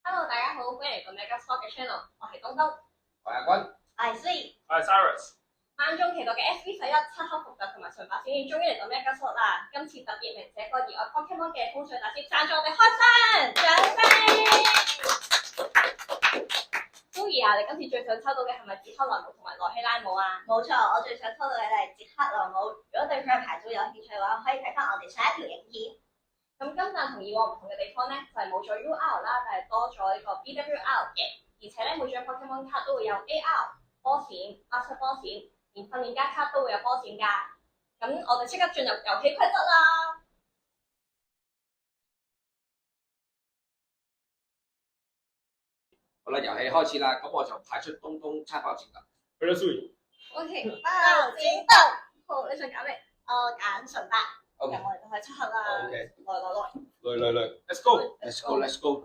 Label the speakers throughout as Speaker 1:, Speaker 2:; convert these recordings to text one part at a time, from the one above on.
Speaker 1: Hello，大家好，歡迎嚟到 Megastalk 嘅 channel，我係東東，
Speaker 2: 我係阿君，
Speaker 1: 我係 Sweet，
Speaker 3: 我係 Cyrus。
Speaker 1: 萬眾期待嘅 SV11漆黑復特同埋純白閃現終於嚟到 Megastalk 啦！今次特別鳴謝個熱愛 Pokemon 嘅風水大師贊助我哋開箱，掌聲！蘇怡啊，你今次最想抽到嘅係咪捷克萊姆同埋羅希拉姆啊？
Speaker 4: 冇錯，我最想抽到嘅係捷克萊姆。如果對佢嘅牌組有興趣嘅話，可以睇翻我哋上一條影片。
Speaker 1: 咁今站同以往唔同嘅地方咧，就係冇咗 UR 啦，但係多咗呢個 BWR 嘅，而且咧每張 Pokemon 卡都會有 AR 波閃、Master 波閃，連訓練家卡都會有波閃㗎。咁我哋即刻進入遊戲規則啦！
Speaker 2: 好啦，遊戲開始啦，咁我就派出東東猜包剪啦。
Speaker 3: 去咗 Sweet。
Speaker 1: OK，包剪揼。好，你想揀咩？
Speaker 4: 我揀純白。
Speaker 2: OK，
Speaker 4: 咁我哋就開始黑啦。
Speaker 2: OK，
Speaker 4: 來
Speaker 3: ，Let's go。
Speaker 2: Let's go，Let's go。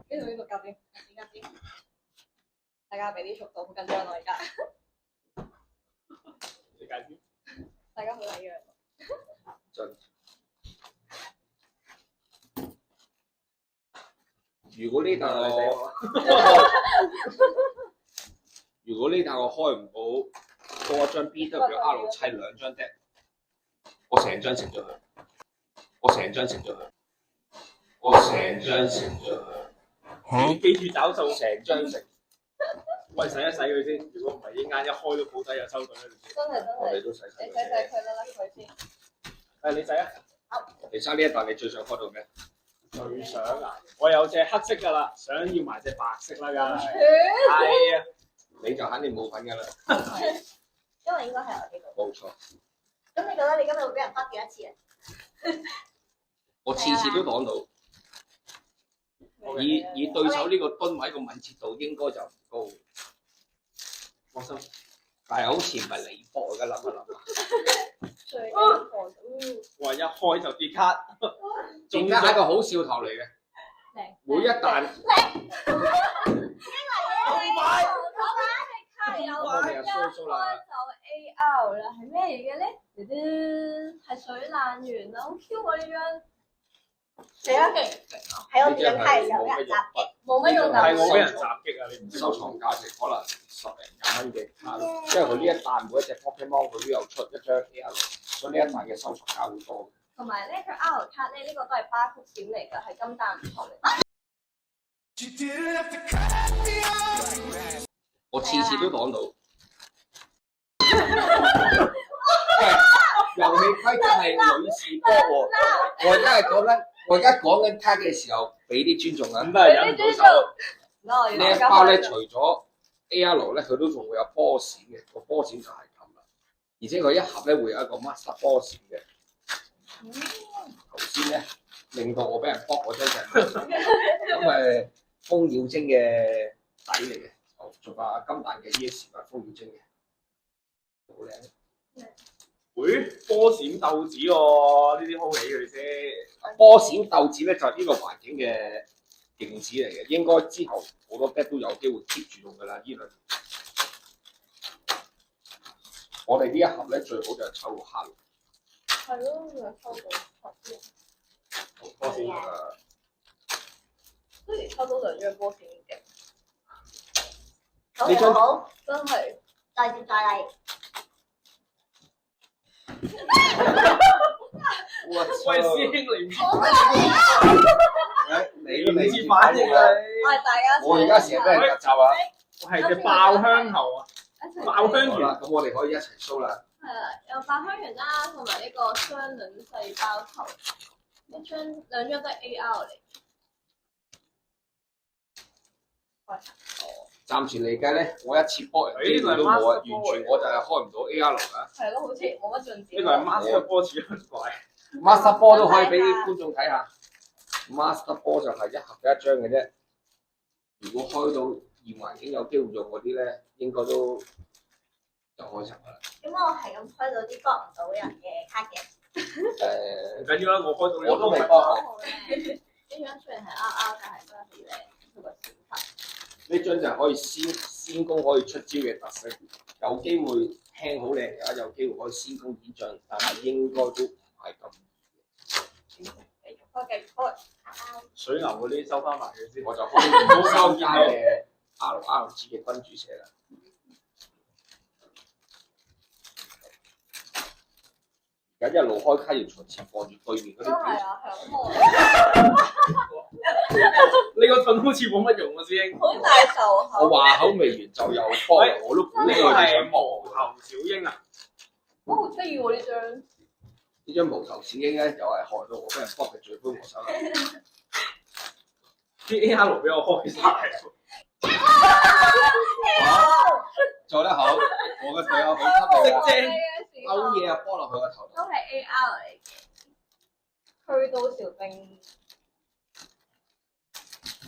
Speaker 1: 呢度夾邊？夾邊？大家俾啲速度，好緊張啊！而家。
Speaker 3: 你揀先。
Speaker 1: 大家好禮讓。
Speaker 2: 進。如果呢啖我開唔到多一張 BWR 砌兩張 deck， 我成張食咗佢，我成張食咗佢，
Speaker 3: 記住找數，
Speaker 2: 成張食。
Speaker 3: 喂，洗一洗佢先。如果唔係，一間一開都保底又收到啦。
Speaker 2: 我哋都洗晒
Speaker 1: 你洗佢啦，甩佢先。
Speaker 3: 誒，你洗啊！
Speaker 2: 你生呢一啖，你最想開到咩？
Speaker 3: 最想啊！我有隻黑色㗎啦，想要埋隻白色啦，梗係。係啊，
Speaker 2: 你就肯定冇份㗎啦。
Speaker 4: 因為應該係我呢度。
Speaker 2: 冇錯，
Speaker 4: 咁你覺得你今日會俾人忽幾多次啊？
Speaker 2: 我次次都擋到。以對手呢個噸位個敏捷度應該就唔高，
Speaker 3: 放心。
Speaker 2: 但係好似唔係你博㗎，諗一諗。
Speaker 1: 最緊防
Speaker 3: 哇！一開就跌卡，
Speaker 2: 仲加係一個好笑頭嚟嘅。每一彈
Speaker 1: 係有
Speaker 2: 我哋又蘇蘇啦。
Speaker 1: 就 AR 啦，係咩嚟嘅咧？係水冷源啦，好 Q 啊呢張。
Speaker 4: 死啦！
Speaker 1: 勁
Speaker 4: 喺我影牌嘅時候俾人襲擊。
Speaker 1: 冇乜用
Speaker 3: 係
Speaker 1: 㗎。
Speaker 3: 我俾人襲擊啊！你唔知
Speaker 2: 收藏價值可能10零廿蚊嘅卡，因為佢呢一彈每一隻 Pokemon 佢都有出一張 AR， 所以呢一彈嘅收藏價好多。
Speaker 1: 同埋咧，佢 R 卡咧，呢個都係巴曲閃嚟㗎，係金彈唔同嚟。
Speaker 2: 我次次都擋到。喂，遊戲規則係女士波喎，我而家講緊卡嘅時候，俾啲尊重啊！
Speaker 3: 咁都係忍唔到手。
Speaker 2: 呢一包咧，除咗 AR 咧，佢都仲會有波閃嘅，個波閃就係咁啦。而且佢一盒咧會有一個 Master 波閃嘅。頭先咧令到我俾人卜嗰張就咁誒風妖精嘅底嚟嘅，仲有金蛋嘅 ES 同風妖精嘅，好靚。
Speaker 3: 會波閃鬥子喎，呢啲好起佢先。
Speaker 2: 波閃鬥子咧就係呢個環境嘅鏡子嚟嘅，應該之後好多 deck 都有機會 keep 住用㗎啦。呢兩，我哋呢一盒咧最好就係抽到黑。
Speaker 1: 係咯，又抽到
Speaker 2: 波閃啊！
Speaker 1: 不如抽到兩張波閃嘅，
Speaker 4: 好嘅好，
Speaker 1: 真係。
Speaker 4: 再接再厲。
Speaker 3: 喂，師兄你唔
Speaker 2: 你
Speaker 3: 知反應啊！
Speaker 1: 我係大家。
Speaker 2: 我而家成日俾人夾雜啊！
Speaker 3: 我係隻爆香頭啊！爆香
Speaker 2: 好啦，咁我哋可以一齊 show 啦。
Speaker 1: 係啦，有爆香源啦，同埋一個雙卵細胞球，兩張都係 AR 嚟。
Speaker 2: 暫時嚟計咧，我一次波人機會都冇啊，完全我就係開唔到 AR 啦。
Speaker 1: 係咯，好似冇乜進展。
Speaker 3: 呢個係 Master 波似樣怪。
Speaker 2: Master 波都可以俾觀眾睇下。Master 波就係一盒一張嘅啫。如果開到現環境有機會用嗰啲咧，應該都就開心噶啦。
Speaker 4: 咁我係咁開到啲幫唔到人嘅卡嘅。
Speaker 3: 唔緊要啦，我開到你
Speaker 2: 我都未幫
Speaker 1: 好咧，呢張雖然係 RR，但係真係好靚，佢個閃頭。
Speaker 2: 呢張就係可以先攻可以出招嘅特色，有機會輕好靚嘅，有機會可以先攻演將，但係應該都唔係咁。
Speaker 1: 繼續開。
Speaker 3: 水牛嗰啲收翻埋佢先。
Speaker 2: 我就開唔到收家嘅 RRG 嘅君主社啦。而家一路開卡要隨前望住對面嗰啲表情。
Speaker 1: 啊，響
Speaker 3: 你個盾好似冇乜用啊，師兄。
Speaker 1: 好大受
Speaker 2: 我話口未完就有幫，我都估
Speaker 3: 呢個
Speaker 2: 呢個係
Speaker 3: 係無頭小鷹啊！
Speaker 1: 好得意喎呢張。
Speaker 2: 呢張無頭小鷹咧，又係害到我俾人幫嘅罪魁禍首啦。
Speaker 3: 啲 AR 俾我開晒。
Speaker 2: 做得好，我嘅隊友好吸引啊！
Speaker 3: 正
Speaker 2: 勾嘢啊，波落佢個頭度。
Speaker 1: 都係 AR 嚟嘅，去到小兵。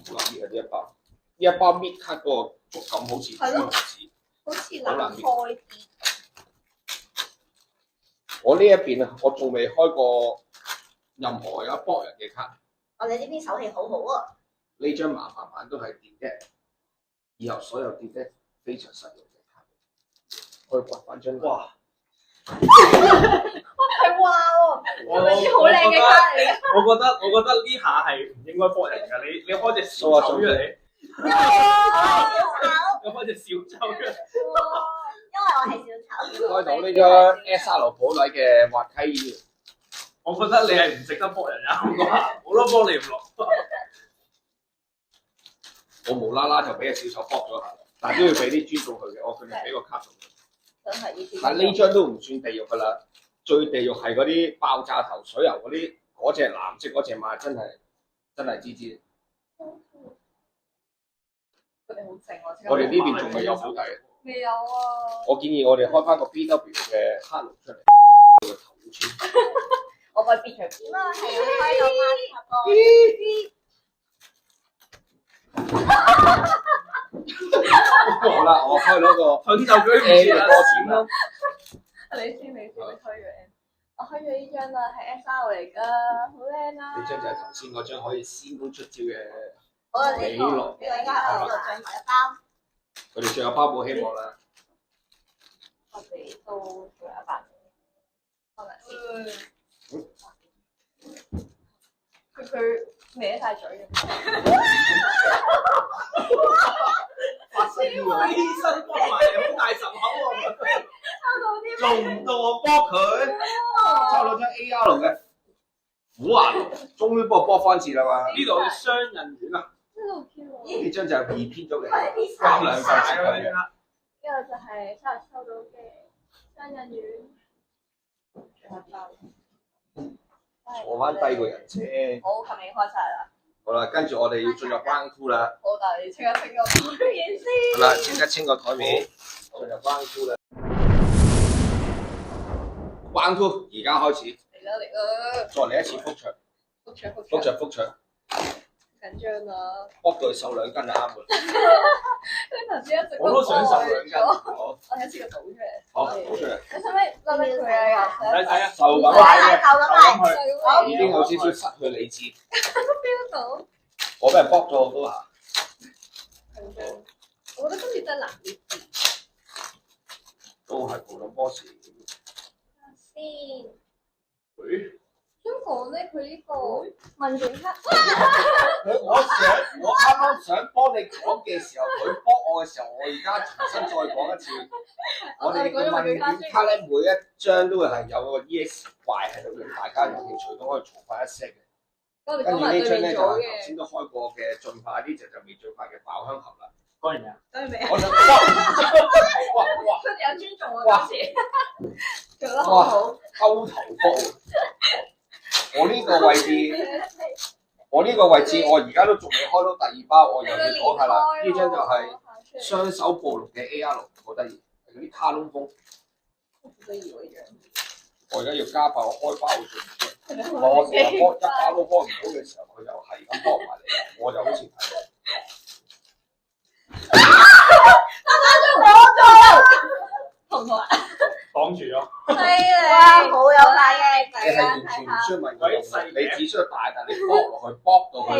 Speaker 2: 好難搣啊！呢一包，呢一包搣卡嗰個觸感好似豬油紙。
Speaker 1: 好似難開啲。
Speaker 2: 我呢一邊啊，我仲未開過任何有搏人嘅卡。
Speaker 4: 我哋呢邊手氣好好啊！
Speaker 2: 呢張麻煩版都係跌嘅，以後所有跌咧非常實用嘅卡，可以掘翻張。哇！
Speaker 1: 係哇喎，係咪啲好靚嘅卡嚟嘅？
Speaker 3: 我覺得呢下係唔應該搏人㗎。你開隻小丑出嚟，你開隻小丑出嚟。
Speaker 4: 因為我係小丑。
Speaker 2: 開到呢張 SR 普禮嘅滑稽演員，
Speaker 3: 我覺得你係唔值得搏人啊！我都幫你唔落。
Speaker 2: 我無啦啦就俾個小丑搏咗下，但係都要俾啲尊重佢嘅，我決定俾個卡做。
Speaker 1: 真係呢啲。
Speaker 2: 但係呢張都唔算地獄㗎啦，最地獄係嗰啲爆炸頭水牛嗰啲，嗰隻藍色嗰隻馬真係知知。
Speaker 1: 佢哋好正喎！
Speaker 2: 我哋呢邊仲未有好睇。
Speaker 1: 未有啊！
Speaker 2: 我建議我哋開翻個 BW 嘅黑龍出嚟，個頭穿。
Speaker 1: 我可以變長
Speaker 4: 點啊？係啊，開到孖
Speaker 2: 好啦，我開咗個
Speaker 3: 盾就舉唔住啦，
Speaker 2: 多錢啦。
Speaker 1: 你先推咗 M。我開咗呢張啦，係 SR 嚟㗎，好靚啊！
Speaker 2: 呢張就係頭先嗰張可以先攻出招嘅。
Speaker 4: 我哋呢個應該喺度最後一包。
Speaker 2: 佢哋最後包冇希望啦。
Speaker 1: 我哋都仲有一百。可能先。佢歪晒嘴嘅。
Speaker 3: 發生呢醫生幫埋好大神口喎，做唔到我幫佢。
Speaker 2: 抽到張 AR 嘅虎牙龍，終於幫我搏翻次啦嘛！
Speaker 3: 呢度係雙人丸啊！
Speaker 1: 真係好 Q 啊！
Speaker 2: 呢張就係 repeat 咗嘅，
Speaker 4: 快啲
Speaker 2: 加兩塊錢
Speaker 3: 晒
Speaker 2: 嘅。
Speaker 1: 呢個就係今日收到嘅雙人丸，最後一包。
Speaker 2: 坐翻低個人車。
Speaker 1: 好，琴日開晒啦。
Speaker 2: 好啦，跟住我哋要進入 round two 啦。
Speaker 1: 好，但係清一清個台面先。
Speaker 2: 好啦，清一清個台面，進入 round two 啦。round two 而家開始，
Speaker 1: 嚟啦嚟啦！
Speaker 2: 再嚟一次覆場，覆場，
Speaker 1: 緊張啦！
Speaker 2: 卜到佢瘦兩斤就啱㗎。
Speaker 1: 你頭先一直
Speaker 3: 我都想瘦兩斤。
Speaker 2: 好，
Speaker 1: 我一次過倒出嚟。
Speaker 2: 好，倒出嚟。
Speaker 1: 你使唔使拉佢啊？
Speaker 3: 睇睇啊，
Speaker 2: 瘦咁
Speaker 4: 快
Speaker 2: 快嘅，
Speaker 4: 夠咁快。
Speaker 1: 好
Speaker 2: 已經有少少失去理智。
Speaker 1: 標到。
Speaker 2: 我俾人卜咗好多下。
Speaker 1: 緊張。我覺得今次真係難啲。
Speaker 2: 都係普通波士。
Speaker 1: 先。
Speaker 3: 佢
Speaker 1: 香港咧，佢呢個問卷卡，
Speaker 2: 我啱啱想幫你講嘅時候，佢卜我嘅時候，我而家重新再講一次。我哋嘅問卷卡咧，每一張都會係有個 EX 怪喺度嘅，大家有興趣都可以重翻一 set 嘅。
Speaker 1: 我哋
Speaker 2: 跟住
Speaker 1: 講埋對
Speaker 2: 呢張咧就係頭
Speaker 1: 面組嘅，
Speaker 2: 先都開過嘅進化，呢隻就未進化嘅爆香盒啦。
Speaker 3: 講完未啊？
Speaker 1: 對面，
Speaker 2: 我想哇！
Speaker 1: 佢哋有尊重我今次，做得好好。
Speaker 2: 溝頭卜，我呢個位置，我而家都仲未開到第二包，我又要講下啦。呢張就係雙手暴龍嘅 AR，好得意，係嗰啲卡窿風。
Speaker 1: 好得意喎，樣。
Speaker 2: 我而家要加爆開包佢做唔出，我成日開一包都開唔到嘅時候，佢又係咁幫埋嚟，我就好似睇。
Speaker 1: 同學，
Speaker 3: 擋住咗。
Speaker 1: 犀利！
Speaker 4: 哇，好有反應。
Speaker 2: 你係完全唔需要問我用嘅，你只需要大，但你卜落去，卜到佢。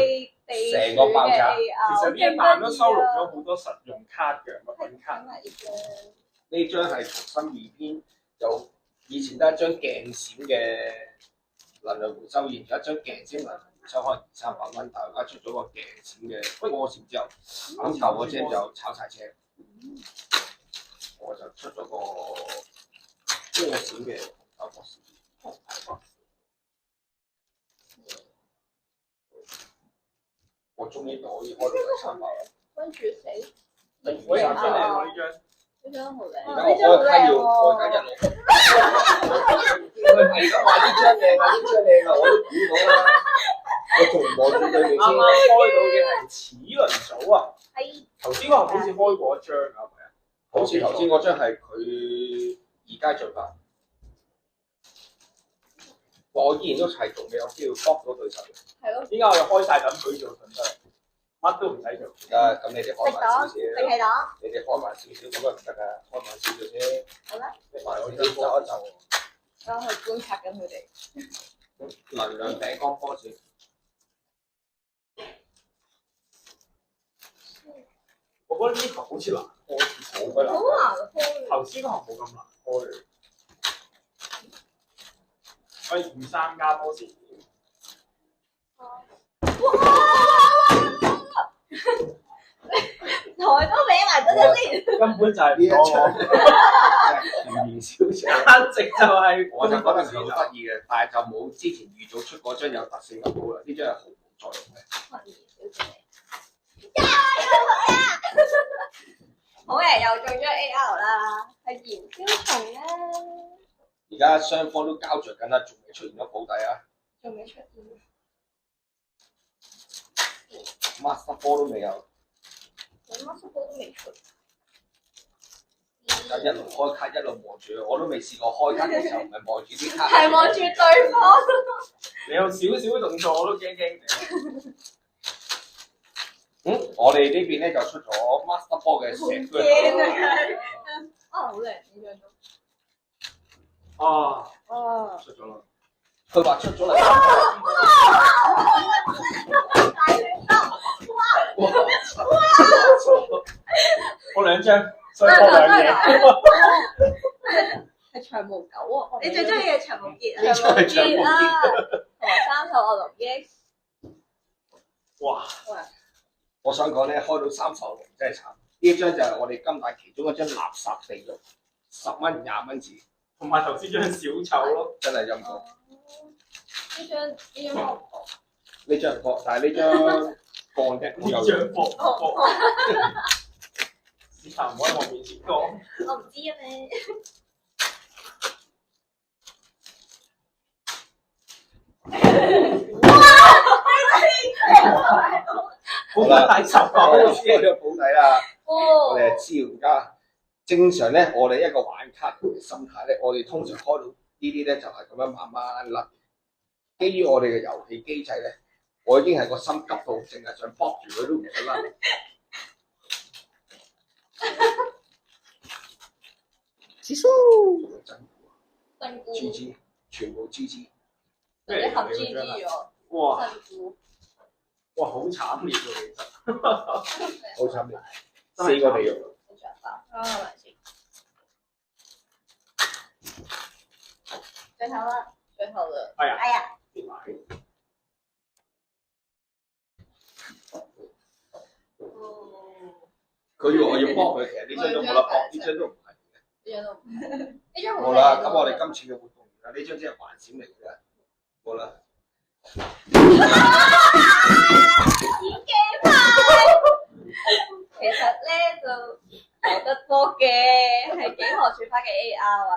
Speaker 2: 成個爆炸
Speaker 3: 其實呢一版都收錄咗好多實用卡嘅物品卡。
Speaker 2: 呢張係重新編編，有以前得一張鏡閃嘅能量回收，而家一張鏡閃能量回收可能200-300蚊，但係而家出咗個鏡閃嘅波閃之後，咁舊嗰張就炒晒車，我就出咗個波閃嘅紅手波閃。我終於可以開到第3把啦！
Speaker 1: 跟住死，
Speaker 3: 我又出嚟喎呢張。
Speaker 1: 呢張好靚，
Speaker 2: 而家我開卡要我而家一路，佢係咁話呢張靚啊，呢張靚啊，我都估到啦。我仲望住對面
Speaker 3: 啱啱開到嘅係齒輪組啊！
Speaker 1: 係
Speaker 3: 頭先我好似開過一張啊，係咪啊？
Speaker 2: 好似頭先嗰張係佢而家進化。我依然都係仲未有機會搏到對手嘅。
Speaker 1: 係咯，
Speaker 3: 依家我哋開晒等佢做順德，乜都唔使做。
Speaker 2: 咁你哋開慢少少，
Speaker 4: 食氣黨，
Speaker 2: 你哋開慢少少咁啊唔得㗎，開慢少少先。
Speaker 4: 好啦，
Speaker 2: 你埋我先走一走。
Speaker 1: 我去觀察緊佢哋。
Speaker 2: 能量餅乾波閃。
Speaker 3: 我覺得呢行好似難開，好鬼難
Speaker 1: 好
Speaker 3: 開。
Speaker 1: 難開，
Speaker 3: 頭先嗰行冇咁難開。可以2-3加波閃。
Speaker 4: 台都歪埋嗰陣先。
Speaker 3: 根本就係
Speaker 2: 呢一
Speaker 3: 唔
Speaker 2: 張
Speaker 3: 講
Speaker 2: 甜言小姐，
Speaker 3: 簡直就係
Speaker 2: 我就覺得佢好得意嘅，但係就冇之前預早出嗰張有特性咁好啦。呢張係毫無作用嘅。
Speaker 1: 文兒小姐，
Speaker 4: 好嘅，又中咗 AR 啦。
Speaker 1: 係燃燒蟲啦，
Speaker 2: 而家雙方都膠着緊啦，仲未出現咗保底啊
Speaker 1: 仲未出現。
Speaker 2: ，Master 波都未有，
Speaker 1: 我乜叔哥都未出，
Speaker 2: 而家一路開卡一路望住佢，我都未試過開卡嘅時候唔係望住啲卡，
Speaker 1: 係望住對方。
Speaker 3: 你有少少動作我都驚驚嘅。
Speaker 2: 我哋呢邊咧就出咗 Master 波嘅石
Speaker 1: 驚啊！好靚呢張都。
Speaker 3: 啊！
Speaker 1: 哦。
Speaker 2: 出咗啦，佢話出咗嚟。
Speaker 3: 我兩張，所以我兩嘢。
Speaker 1: 係長毛狗喎，
Speaker 4: 你最中意嘅長毛結啊？
Speaker 2: 呢張係長毛
Speaker 1: 啦，
Speaker 2: 結。
Speaker 1: 同埋3手我龍 EX。
Speaker 3: 哇！
Speaker 2: 我想講咧，開到3手龍真係慘。呢張就係我哋金大其中一張垃圾地獄，10蚊20蚊紙，
Speaker 3: 同埋頭先張小丑咯，
Speaker 2: 真係陰功。
Speaker 1: 呢張薄，
Speaker 2: 呢張薄，但係呢張鋼嘅
Speaker 3: 呢張薄。市場唔可以我面前講。
Speaker 4: 我唔知啊咩。
Speaker 3: 好啦，大十
Speaker 2: 我
Speaker 3: 口
Speaker 2: 哋開咗保底啦，我
Speaker 1: 哦，
Speaker 2: 哋係知而家正常咧，我哋一個玩卡嘅心態咧，我哋通常開到呢啲咧就係咁樣慢慢甩。基於我哋嘅遊戲機制咧，我已經係個心急到淨係想搏住佢都唔想甩。指數真
Speaker 1: 珍菇，
Speaker 2: GG，全部 GG。
Speaker 1: 一盒 GG 咗，
Speaker 3: 哇
Speaker 1: 珍菇，
Speaker 3: 哇，好慘烈喎，其實。
Speaker 2: 好慘烈，4個地獄。
Speaker 1: 好長包，啱啱嚟先，
Speaker 4: 最後啦，
Speaker 1: 最後啦，
Speaker 3: 係啊，
Speaker 4: 哎呀，
Speaker 3: 跌埋。
Speaker 2: 佢要我要搏佢，其實呢張都冇得搏，呢張都唔係。
Speaker 1: 呢張都呢張好
Speaker 2: 好啦，咁我哋今次嘅活動完啦，呢張只係環閃嚟嘅啫。好啦，
Speaker 1: 其實咧就有得多嘅，係幾何轉化嘅 AR 啊。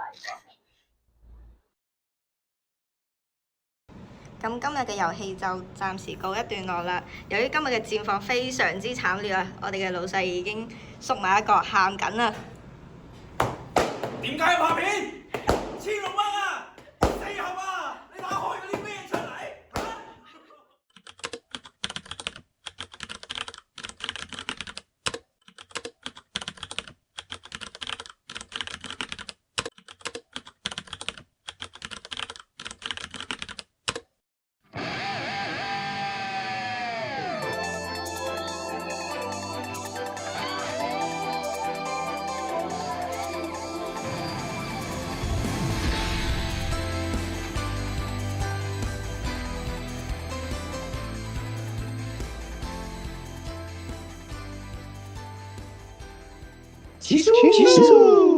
Speaker 4: 咁今日嘅遊戲就暫時告一段落啦。由於今日嘅戰況非常之慘烈啊，我哋嘅老細已經縮埋一角喊緊啦。
Speaker 3: 點解要拍片？16蚊啊！4盒啊！你打開嗰啲咩出嚟？
Speaker 2: 起訴。